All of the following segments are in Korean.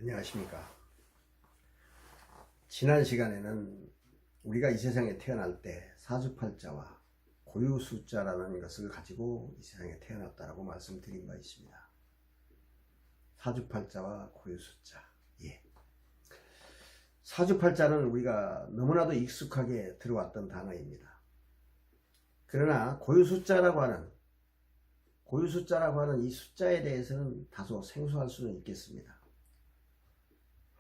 안녕하십니까. 지난 시간에는 우리가 이 세상에 태어날 때 사주팔자와 고유숫자라는 것을 가지고 이 세상에 태어났다라고 말씀드린 바 있습니다. 사주팔자와 고유숫자. 사주팔자는 우리가 너무나도 익숙하게 들어왔던 단어입니다. 그러나 고유숫자라고 하는 이 숫자에 대해서는 다소 생소할 수는 있겠습니다.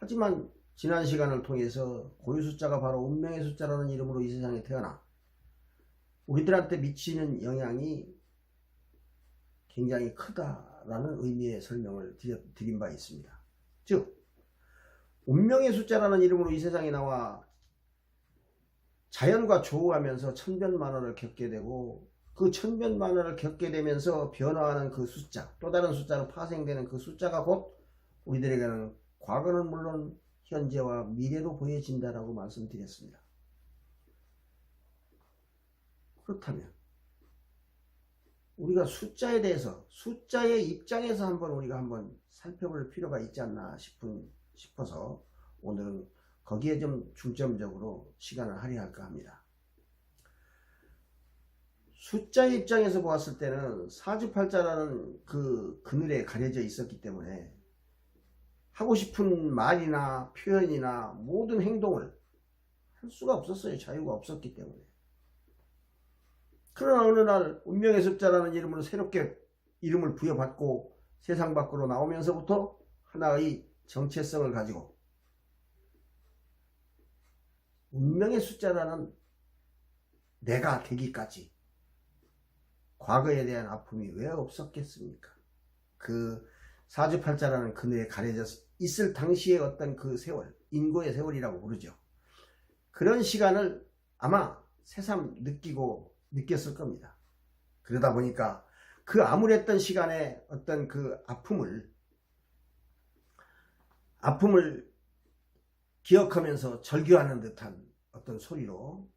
하지만 지난 시간을 통해서 고유숫자가 바로 운명의 숫자라는 이름으로 이 세상에 태어나 우리들한테 미치는 영향이 굉장히 크다라는 의미의 설명을 드린 바 있습니다. 즉 운명의 숫자라는 이름으로 이 세상에 나와 자연과 조우하면서 천변만화를 겪게 되고, 그 천변만화를 겪게 되면서 변화하는 그 숫자, 또 다른 숫자로 파생되는 그 숫자가 곧 우리들에게는 과거는 물론 현재와 미래로 보여진다라고 말씀드렸습니다. 그렇다면 우리가 숫자에 대해서, 숫자의 입장에서 우리가 한번 살펴볼 필요가 있지 않나 싶어서 오늘은 거기에 좀 중점적으로 시간을 할애할까 합니다. 숫자의 입장에서 보았을 때는 사주팔자라는 그 그늘에 가려져 있었기 때문에 하고 싶은 말이나 표현이나 모든 행동을 할 수가 없었어요. 자유가 없었기 때문에. 그러나 어느 날 운명의 숫자라는 이름으로 새롭게 이름을 부여받고 세상 밖으로 나오면서부터 하나의 정체성을 가지고 운명의 숫자라는 내가 되기까지 과거에 대한 아픔이 왜 없었겠습니까? 그 사주팔자라는 그늘에 가려져 있을 당시의 어떤 그 세월, 인고의 세월이라고 부르죠. 그런 시간을 아마 새삼 느꼈을 겁니다. 그러다 보니까 그 암울했던 시간에 어떤 그 아픔을 기억하면서 절규하는 듯한 어떤 소리로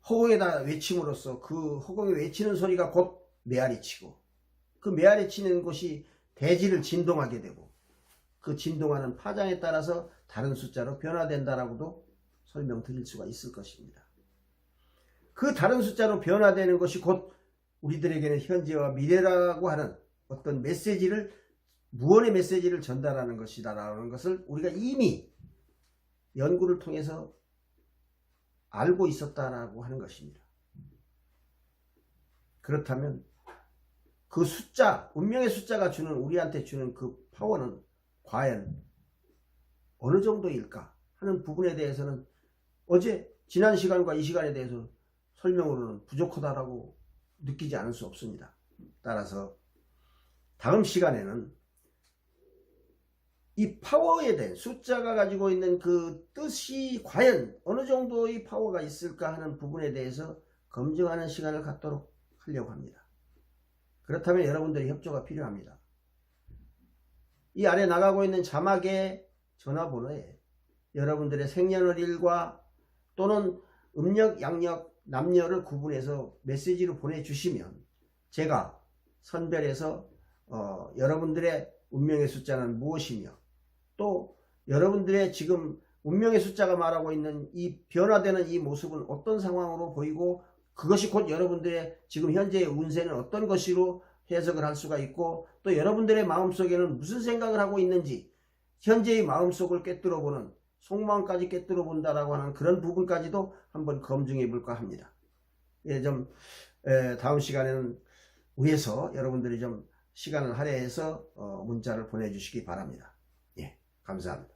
허공에다 외침으로써 그 허공에 외치는 소리가 곧 메아리치고, 그 메아리치는 곳이 대지를 진동하게 되고, 그 진동하는 파장에 따라서 다른 숫자로 변화된다라고도 설명드릴 수가 있을 것입니다. 그 다른 숫자로 변화되는 것이 곧 우리들에게는 현재와 미래라고 하는 어떤 메시지를, 무언의 메시지를 전달하는 것이다라는 것을 우리가 이미 연구를 통해서 알고 있었다라고 하는 것입니다. 그렇다면 그 숫자, 운명의 숫자가 우리한테 주는 그 파워는 과연 어느 정도일까 하는 부분에 대해서는 지난 시간과 이 시간에 대해서 설명으로는 부족하다라고 느끼지 않을 수 없습니다. 따라서 다음 시간에는 이 파워에 대한, 숫자가 가지고 있는 그 뜻이 과연 어느 정도의 파워가 있을까 하는 부분에 대해서 검증하는 시간을 갖도록 하려고 합니다. 그렇다면 여러분들의 협조가 필요합니다. 이 아래 나가고 있는 자막의 전화번호에 여러분들의 생년월일과 또는 음력, 양력, 남녀를 구분해서 메시지로 보내주시면 제가 선별해서 여러분들의 운명의 숫자는 무엇이며, 또 여러분들의 지금 운명의 숫자가 말하고 있는 이 변화되는 이 모습은 어떤 상황으로 보이고, 그것이 곧 여러분들의 지금 현재의 운세는 어떤 것으로 해석을 할 수가 있고, 또 여러분들의 마음속에는 무슨 생각을 하고 있는지 현재의 마음속을 꿰뚫어보는, 속마음까지 꿰뚫어본다라고 하는 그런 부분까지도 한번 검증해 볼까 합니다. 다음 시간에는 위해서 여러분들이 좀 시간을 할애해서 문자를 보내주시기 바랍니다. 감사합니다.